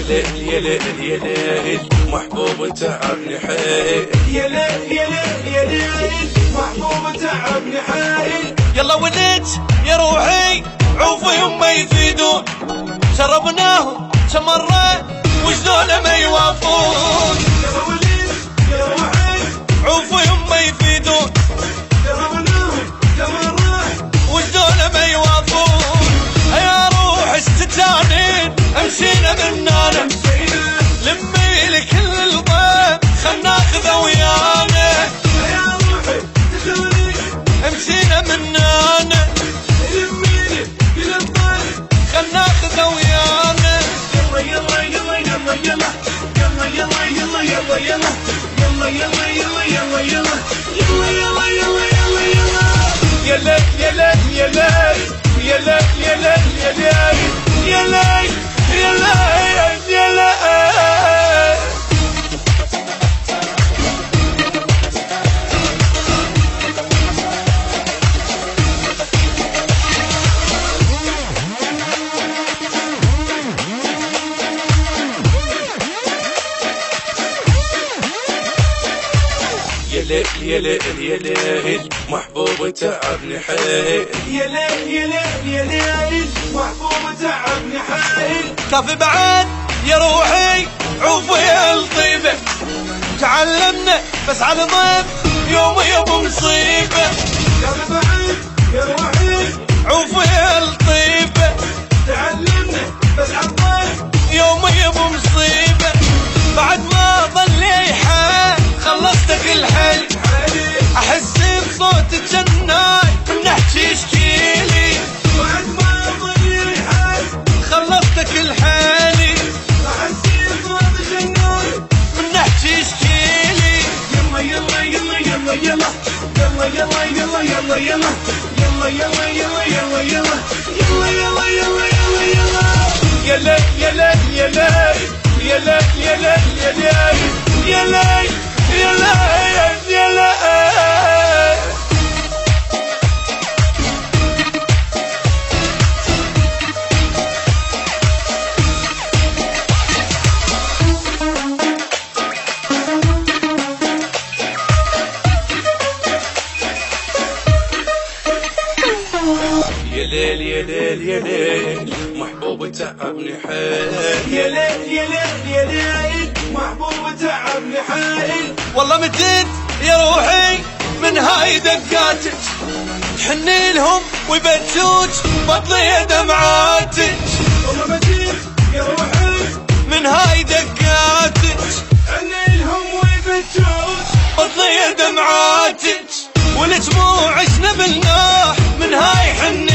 ليل يا ليل يا ليل محبوب تعبني حيل، يا ليل يا ليل يا ليل محبوب تعبني حيل. يلا وليت يا روحي عوفي هم يفيدون، شربناهم كم مرة وشلون ما يوافون. يلا وليت يا روحي عوفي هم يفيدون، شربناهم كم مرة وشلون ما يوافون. يا روح استتانين امشينا منانا، لمي لك الضيف خل ناخذه ويانا. يا روحي تخلي امشينا منانا، لميني كل الضيف خل ناخذه ويانا. يلا يلا يلا يلا يلا يلا يلا يلا يلا يلا يلا يلا يلا يلا يلا يلا يلا يلا يلا. يا ليل يا ليل يا ليل يا ليل يا ليل يا ليل يا ليل يا ليل يا ليل. يا ليل يا ليل يا ليل محبوب تعبني حيل، يا ليل يا ليل يا ليل محبوب تعبني حيل. كافي بعد يا روحي عوفي الطيبة، تعلمنا بس على ضيف يوم يبو مصيبة. كافي بعد يا روحي عوفي الطيبة، تعلمنا بس عالضيف يوم يبو مصيبة. بعد ما ظل يحال خلصتك الحل، احس بصوت الجناي من نحكي يشكيلي. بعد ما ظل يحال خلصتك الحالي، احس بصوت الجناي من نحكي يشكيلي. يلا يلا يلا يلا يلا يلا يلا يلا يلا يلا يلا يلا يلا يلا يلا يلا يلا يلا يلا. يا ليل يا ليل يا ليل يا ليل يا ليل يا ليل يا ليل يا ليل. يا ليل يا ليل يا ليل محبوب تعبني حيل، يا ليل يا ليل يا ليل محبوب تعبني حيل. والله متيت يا روحي من هاي دقاتك، تحني لهم ويبجوج بطلي دمعاتك. والله متيت يا روحي من هاي دقاتك، عني لهم ويبجوج بطلي دمعاتك. والجموع عشنا بالناح من هاي حني